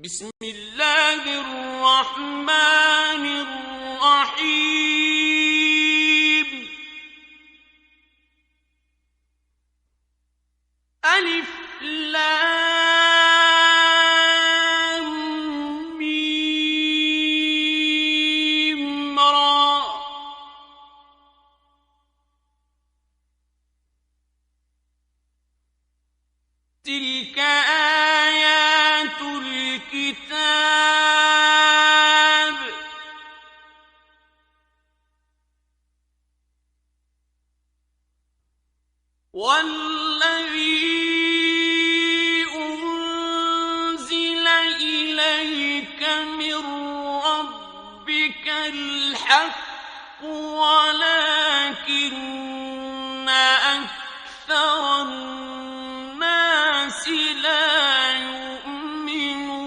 بسم الله الرحمن الرحيم. ألف لام ميم را. تلك آيات الكتاب. والذي أنزل إليك من ربك الحق ولكن أكثر الناس لا يؤمنون.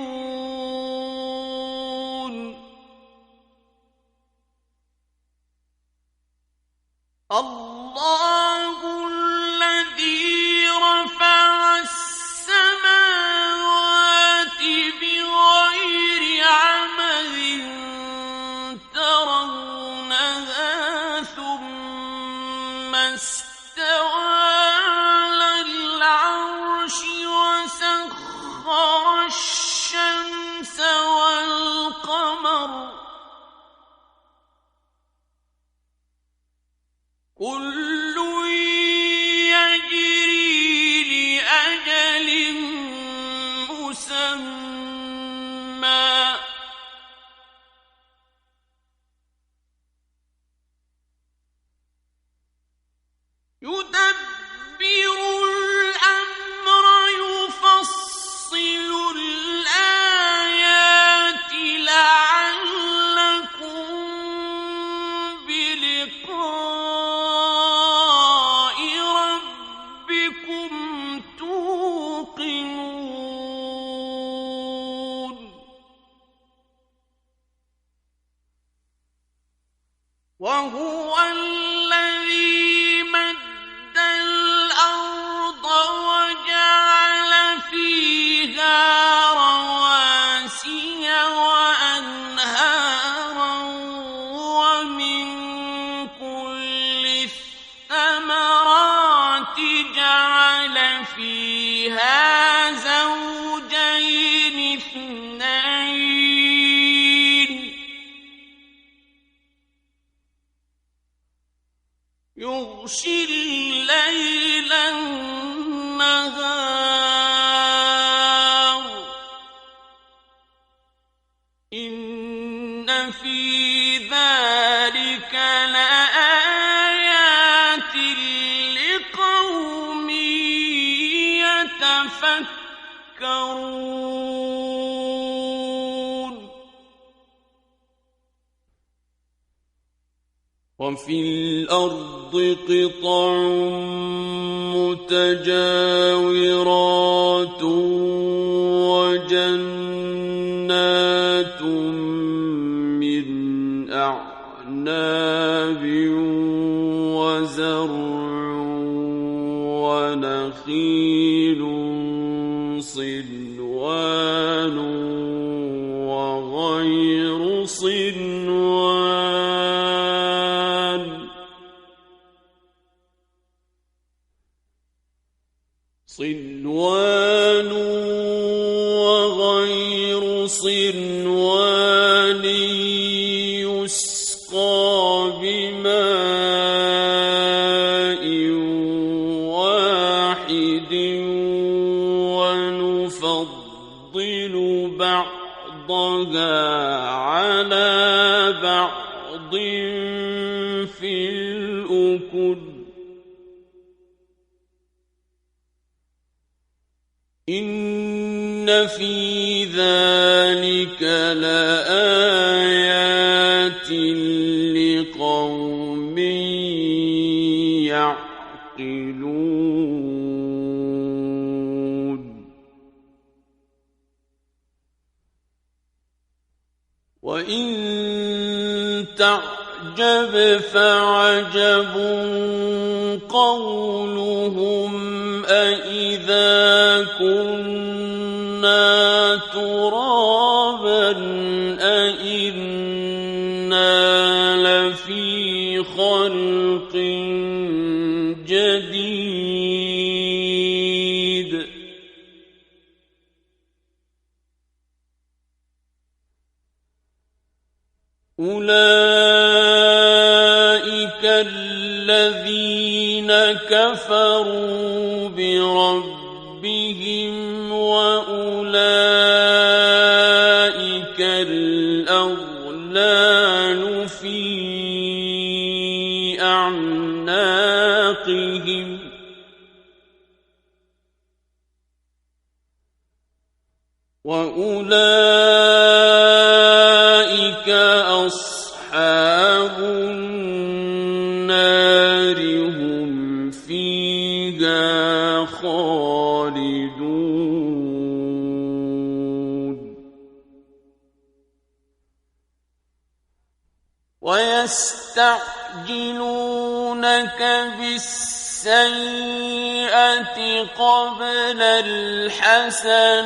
الله الذي رفع السماوات بغير عمد ترونها ثم استوى على العرش وسخر الشمس والقمر كل يجري لأجل مسمى يدبر الأمر يفصل الآيات لعلكم بلقاء ربكم توقنون. وهو الذي مد الأرض وجعل فيها رواسي وأنهارا ومن كل الثمرات جعل فيها زوجين اثنين يغشي الليل النهار إن في ذلك لآيات لقوم يتفكرون. وفي الأرض قطع متجاورات وجنات من أعناب وزرع ونخيل صنوان وغير صنوان وغير صنوان يسقى بماء واحد ونفضل بعضها على بعض في الأكل إن في ذلك لآيات لقوم يعقلون. وإن تعجب فعجب قولهم أإذا كنا ترابا أئنا لفي خلق جديد أولئك الذين كفروا بربهم وأولئك الأغلال في أعناقهم وأولئك أصحاب النار هم فيها خالدون ويستعجلونك بالسيئة قبل الحسنة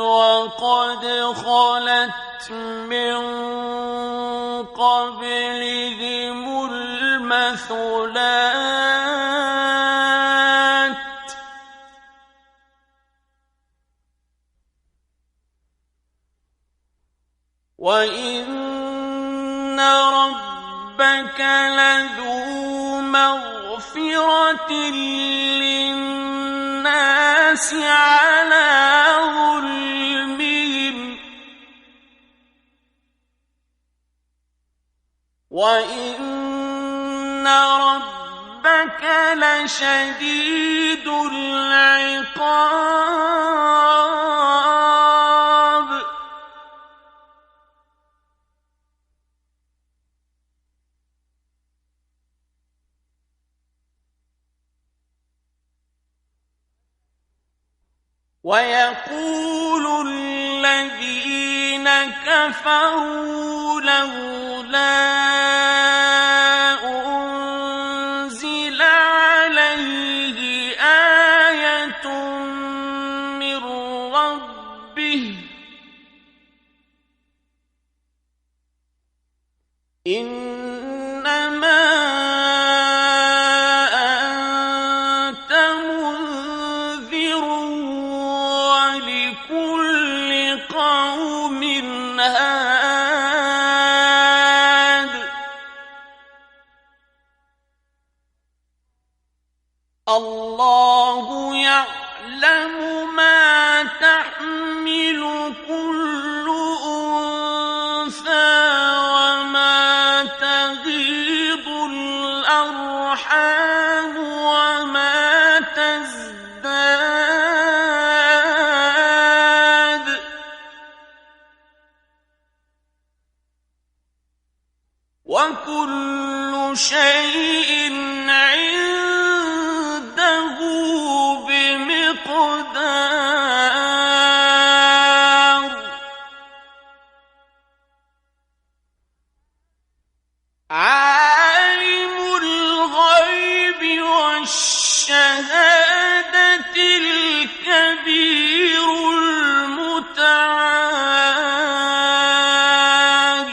وقد خلت من قبلهم المثلات وإن ربك لذو مغفرة للناس على ظلمهم وإن ربك لشديد العقاب ويقول الذين كفروا لولا أنزل عليه آية من ربه إنما أنت منذر ولكل قوم هاد الله يعلم ما تحمل كل أنثى وما تغيض الأرحام وما تزداد وكل شيء عنده بمقدار عالم الغيب والشهادة الكبير المتعال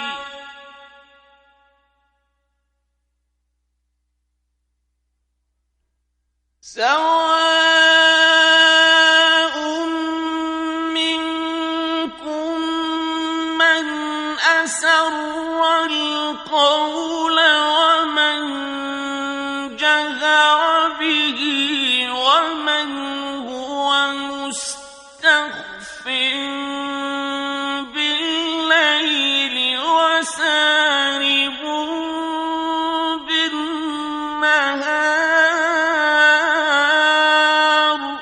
سواء منكم من أسر القول ومن جهر به ومن هو مستخف بالليل وسارب بالنهار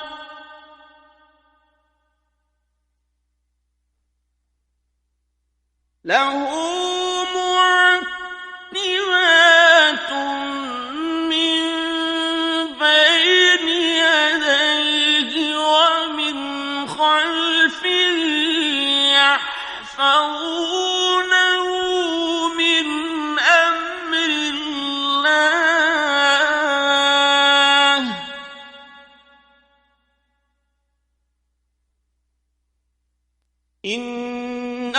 له معقبات من بين يديه ومن خلفه يحفظونه من أمر الله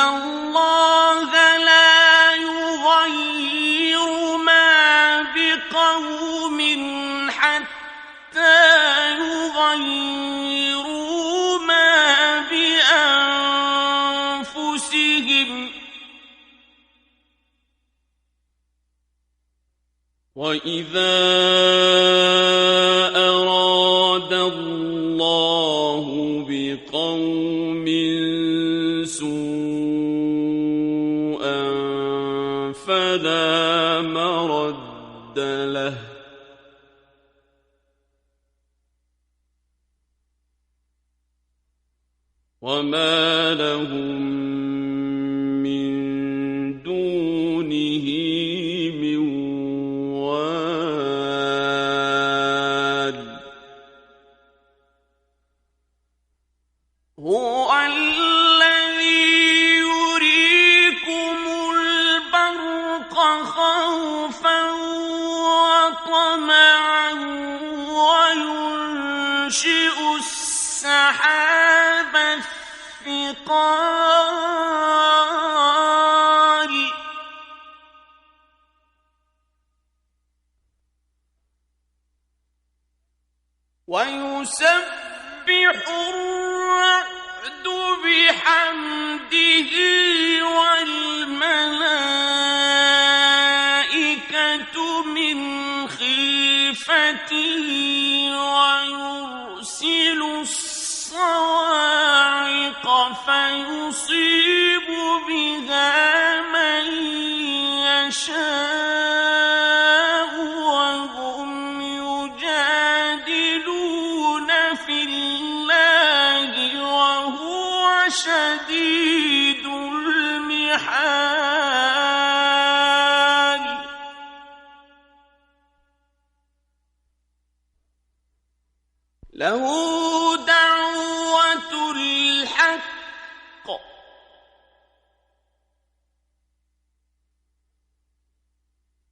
الله لا يغير ما بقوم حتى يغيروا ما بأنفسهم وإذا أراد الله بقوم سوءا فلا مرد له وما لهم من دونه من وال هو الذي يريكم البرق خوفا وطمعا وينشئ السحاب الثقال ويسبح الرعد بحمده والملائكة من خيفته ويرسل الصواعق فيصيب بها من يشاء وهم يجادلون في الله وهو شديد المحال له دعوة الحق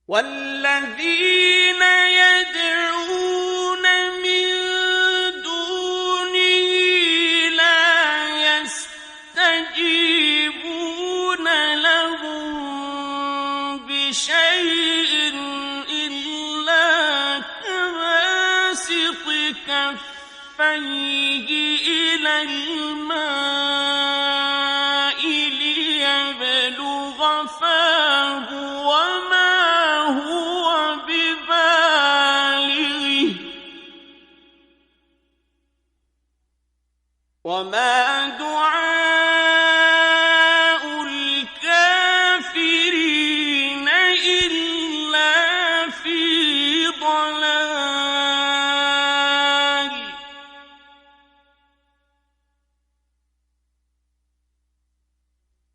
والذين يدعون من دونه لا يستجيبون لهم بشيء إلا كباسط كفيه إلى الماء ليبلغ فاه وما هو ببالغه وما دعاء الكافرين إلا في ضلال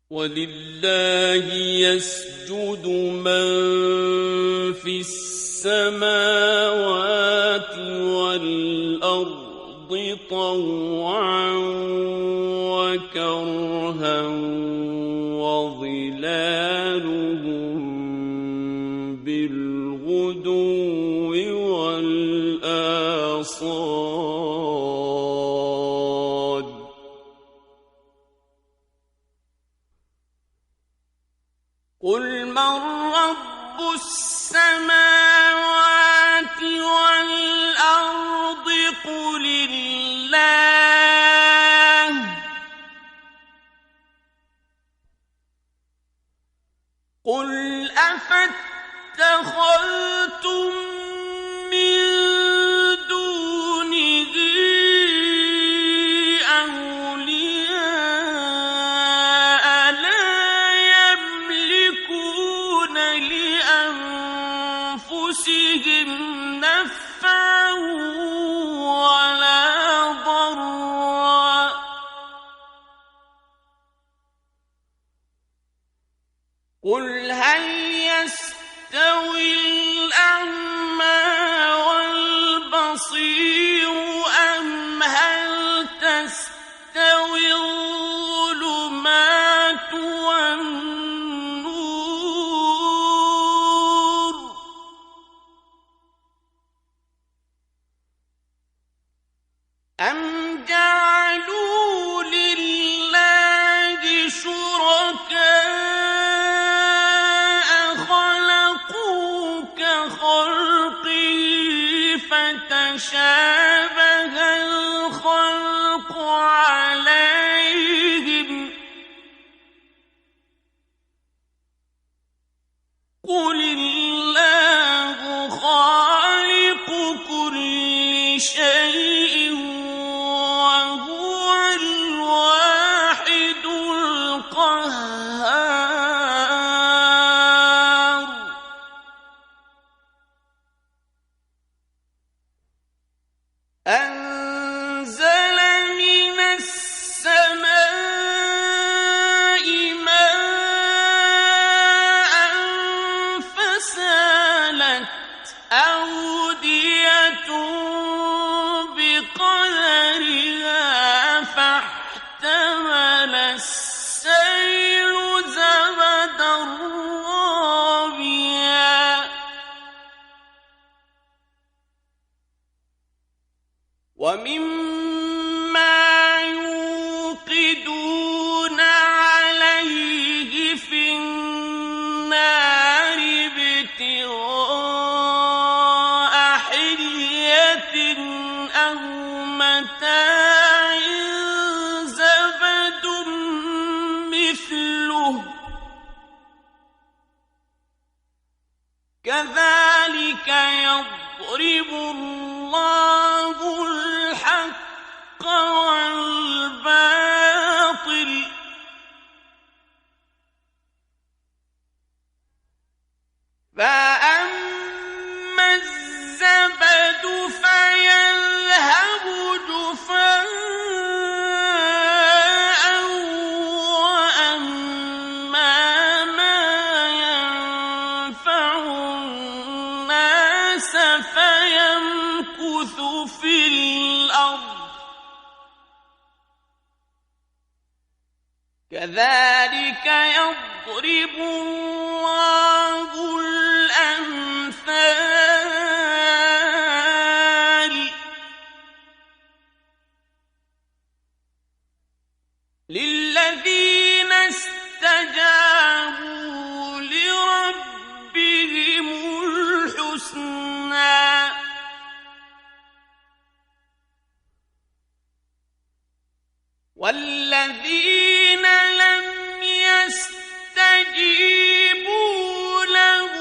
ولله يسجد من في السماوات والأرض طوعا وكرها وظلالهم بالغدو والآصال قل من رب السماوات والأرض قل الله قل أفاتخذتم من دونه أولياء لا يملكون لأنفسهم نفعا ولا ضرا قل هل يستوي الأعمى والبصير أم هل تستوي الظلمات والنور أم جعلوا لله شركاء شيء وهو الواحد القهار. أنزل من السماء ماء فسالت أودية بقدرها فاحتمل السيل زبدا رابيا ومما يوقدون عليه في النار ابتغاء حلية أو متاع زبد مثله كذلك يضرب الله الحق والباطل فأما الزبد فيذهب جفاء وأما ما ينفع الناس فيمكث في الأرض كذلك يضرب الله الأمثال للذين استجابوا لربهم الحسنى والذين لم يستجيبوا له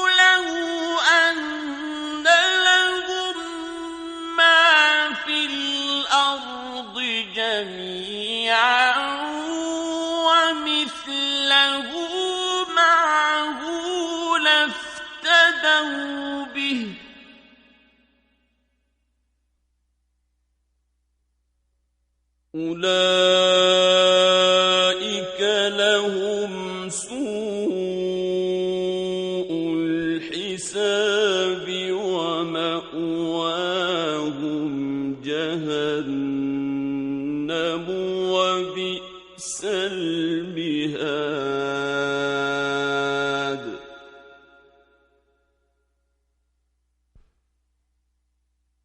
لو أن لهم ما في الأرض جميعا ومثله معه لافتدوا به أولئك لهم سوء الحساب ومأواهم جهنم وبئس المهاد.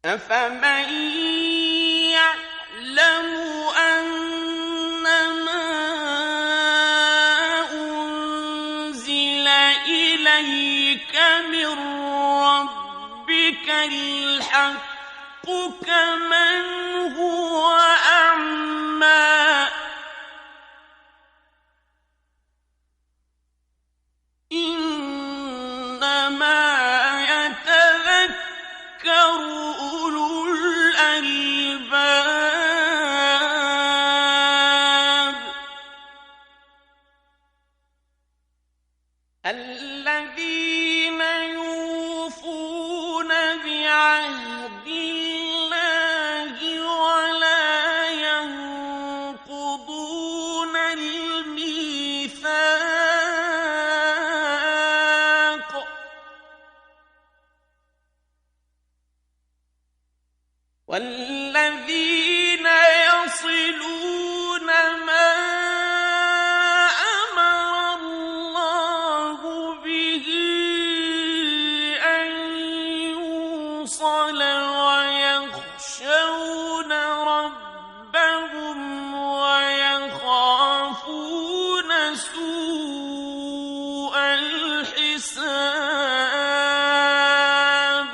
أفمن يعلم أنما أنزل إليك من ربك الحق كمن هو أعمى إنما يتذكر أولو الألباب الذين يوفون بعهد الله ولا ينقضون الميثاق والذين يصلون ما أمر الله به أن يوصل ويخشون ربهم ويخافون سوء الحساب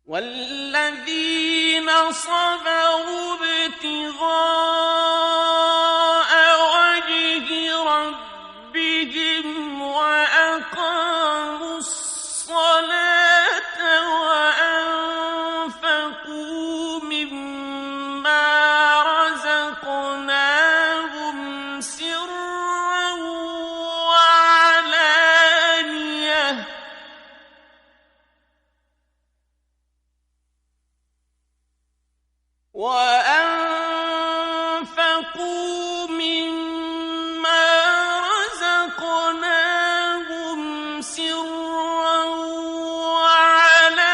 والذين صبروا ابتغاء وجه ربهم وأنفسهم وأنفقوا مما رزقناهم سرا وعلانية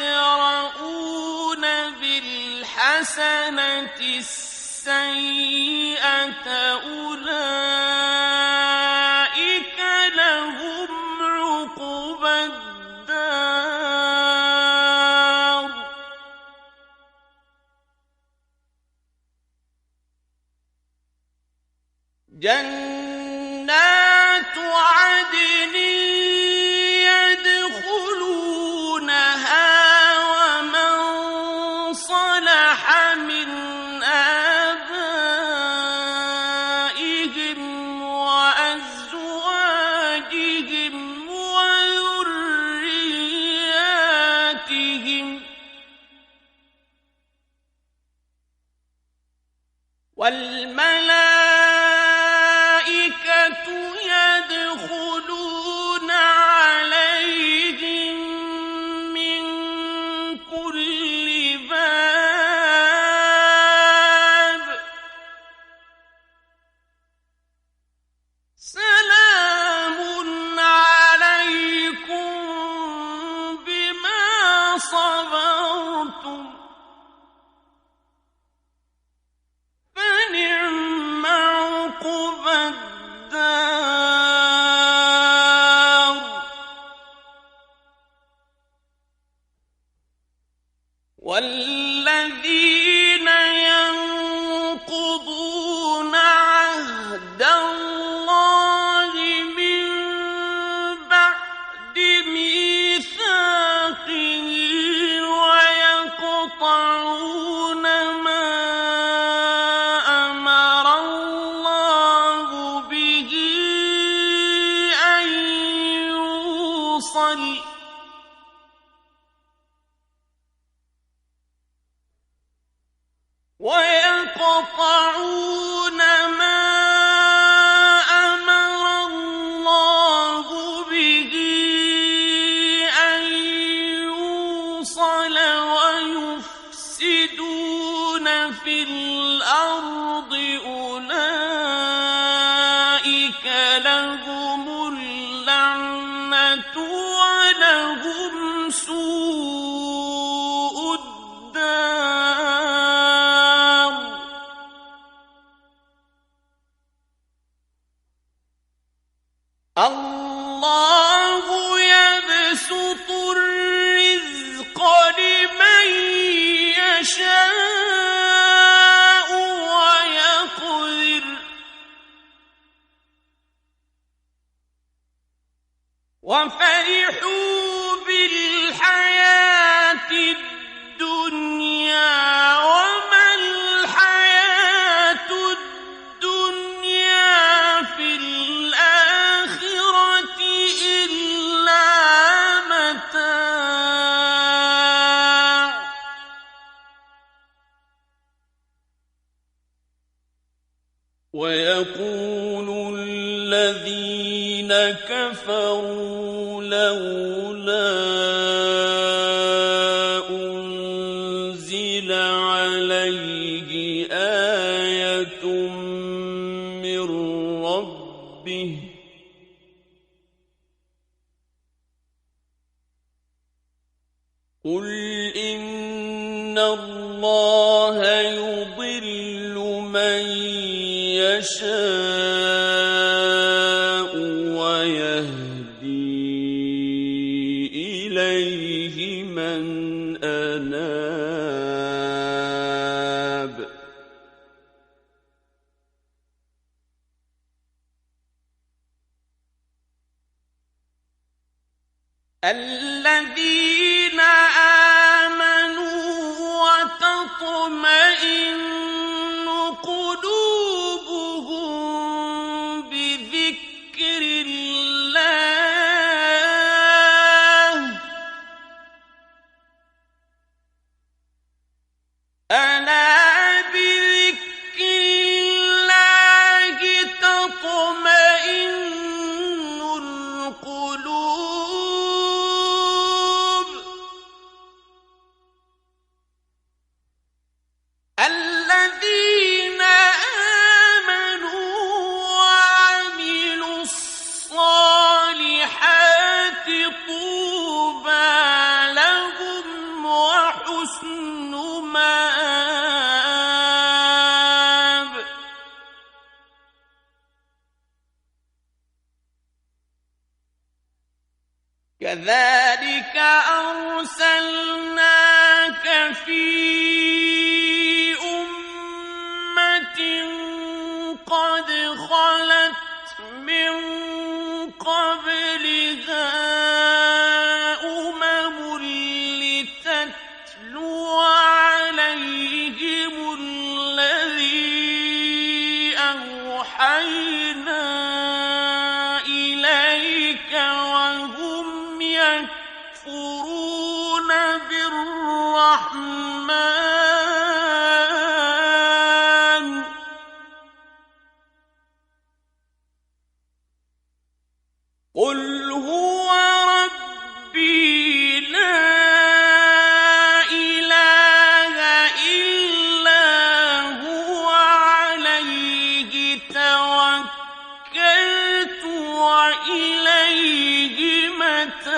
ويدرؤون بالحسنة السيئة أولئك لهم عقبى الدار جنات عدن يدخلونها ومن صلح من آبائهم وأزواجهم وذرياتهم والملائكة يدخلون عليهم من كل باب سلام عليكم بما صبرتم فنعم عقبى الدار والذين ينقضون عهد الله من بعد ميثاقه ويقطعون ما أمر الله به أن يوصل ويقطعون ما أمر الله به أن يوصل ويفسدون في الأرض أولئك لهم اللعنة ولهم سوء الدار الله يبسط الرزق لمن يشاء ويقدر وفرحوا بالحياة الدنيا وما الحياة الدنيا في الآخرة إلا متاع ويقول الذين كفروا لولا أنزل عليه آية من ربه قل إن الله يضل من يشاء ويهدي إليه من أناب الذين آمنوا وتطمئن قلوبهم بذكر الله ألا بذكر الله تطمئن القلوب كذلك أرسلناك في أمة قد خلت من قبلها أمم لتتلو عليهم الذي أوحينا إليك وهم يكفرون بالرحمن قل هو ربي لا إله إلا هو عليه توكلت وإليه متاب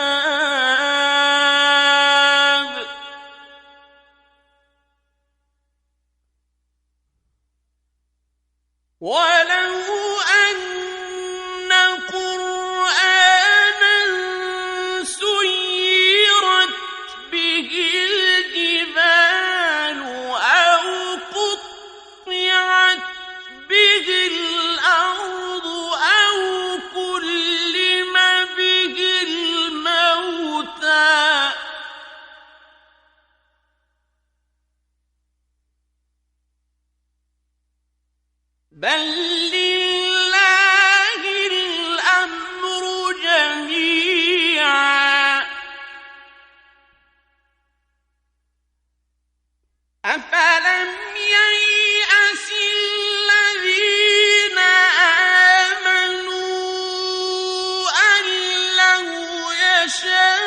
ولو أن قرآنا سيرت به الجبال أو قطعت به الأرض أو كلم به الموتى بل لله الأمر جميعا أفلم ييأس الذين آمنوا أن لو يشاء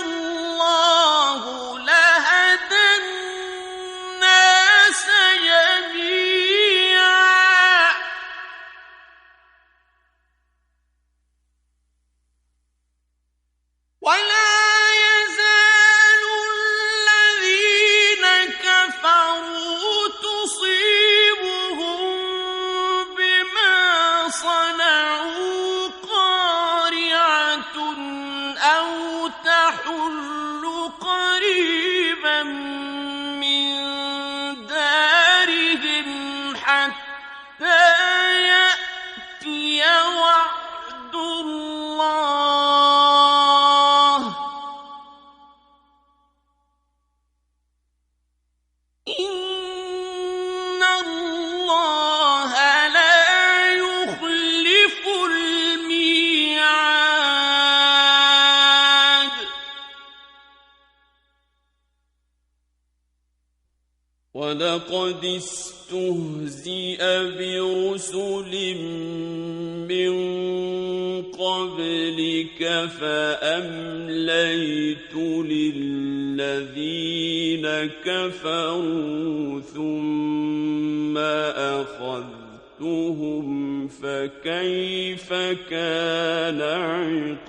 الله لهدى الناس جميعا ولا يزال الذين كفروا تصيبهم بما صنعوا قارعة أو تحل قريبا من دارهم حتى يأتي وعد الله إن الله لا يخلف الميعاد ولقد استهزئ برسل من قبلك فأمليت للذين كفروا ثم أخذتهم فكيف كان عقاب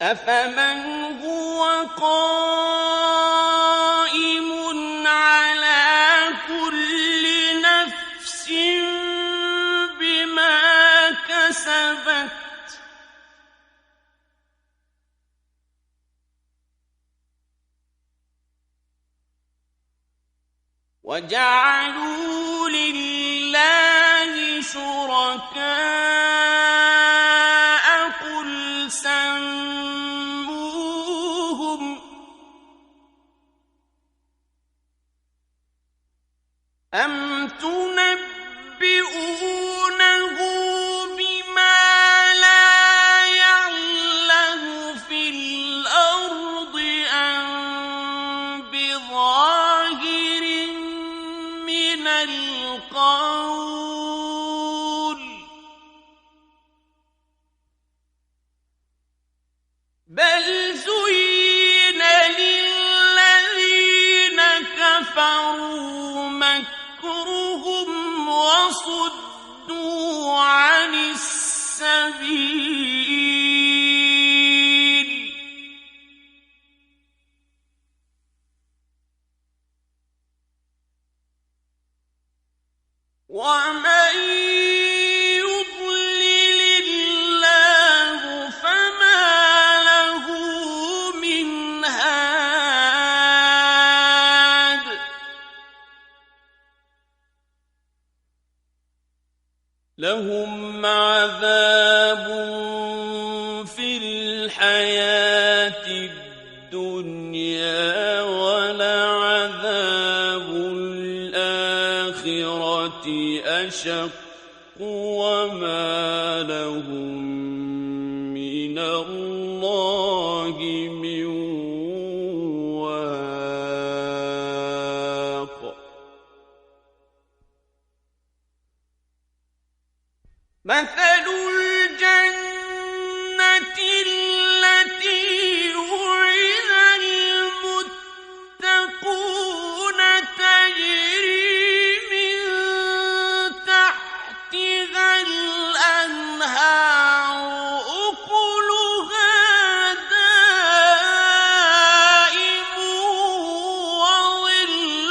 أفمن هو قائم على كل نفس بما كسبت وجعلوا لله شركاء قل سموهم أم تنبئونه بما لا يعلم في الأرض أم بظاهر من القول لهم عذاب في الحياة الدنيا ولعذاب الآخرة أشق وما لهم من الله من واق. مثل الجنة التي وعد المتقون تجري من تحتها الأنهار أكلها دائم وظلها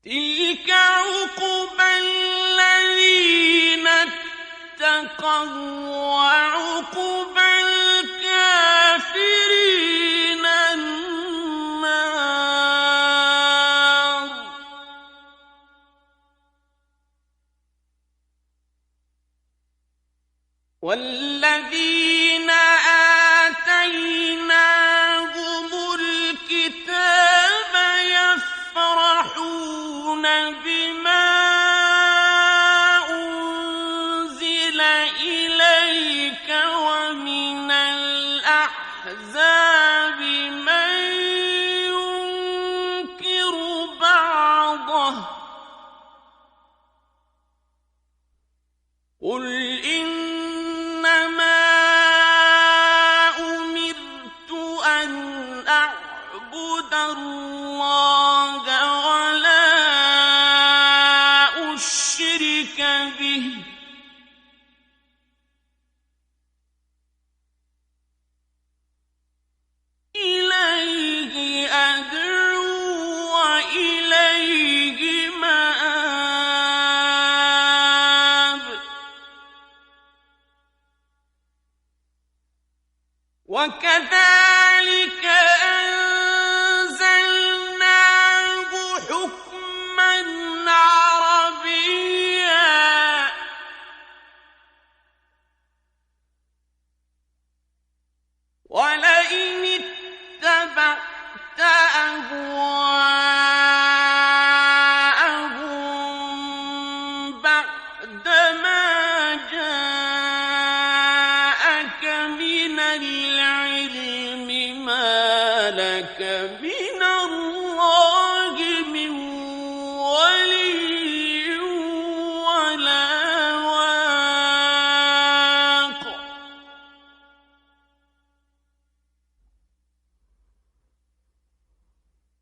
تلك عقبى الذين اتقوا وعقبى الكافرين النار. والذين آتيناهم الكتاب يفرحون بما أنزل إليك ومن الأحزاب من ينكر بعضه قل إنما أمرت أن أعبد الله ولا أشرك به إليه أدعو وإليه مآب. وكذلك أنزلناه حكما عربيا ولئن اتبعت أهواءهم بعدما جاءك من العلم ما لك من الله من ولي ولا واق.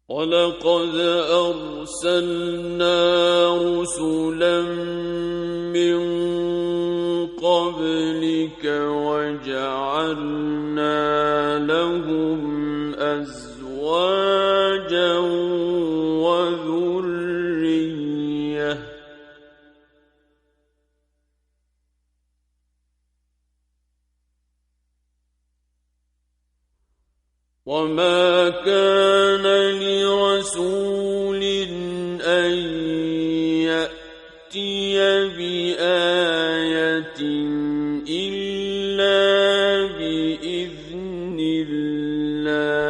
ولقد أرسلنا رسلا من قبلك وجعلنا لهم أزواجا وذرية وما كان لرسول أن يأتي بآية إلا بإذن الله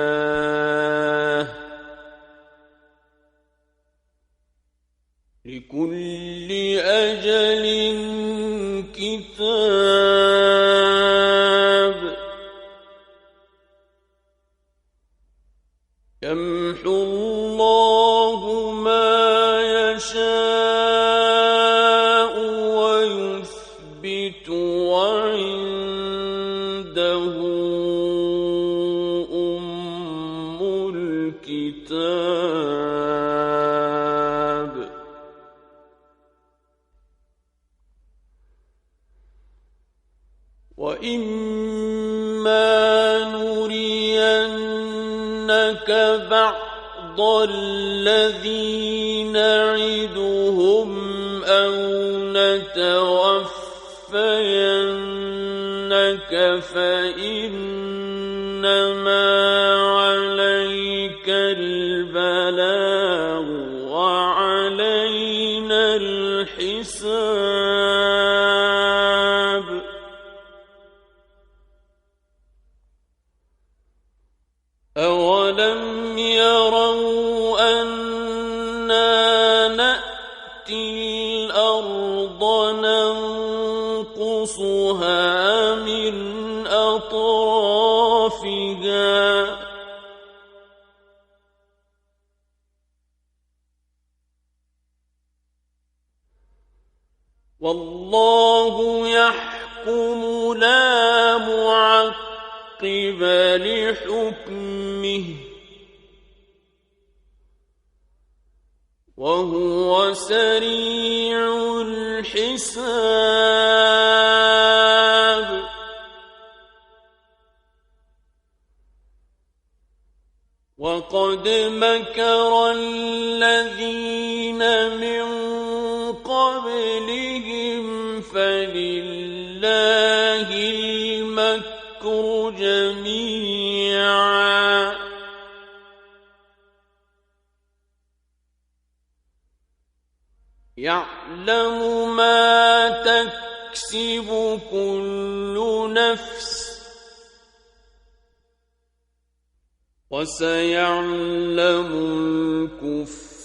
لكل أجل كتاب. يمحو الله ما يشاء ويثبت وعنده أم الكتاب. وإما نرينك بعض الذي نعدهم أو نتوفينك فإنما عليك البلاغ نأتي الأرض ننقصها من أطرافها والله يحكم لا معقب لحكمه وهو سريع الحساب وقد مكر الذين من قبلهم فلله المكر جميعا يعلم ما تكسب كل نفس وسيعلم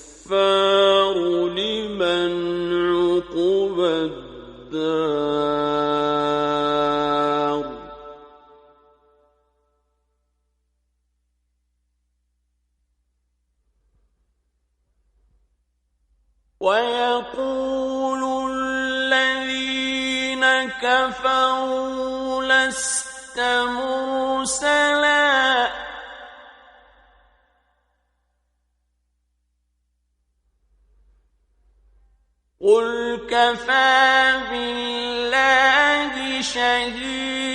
الكفار لمن عقبى الدار ويقول الذين كفروا لست مرسلا قل كفى بالله شهيدا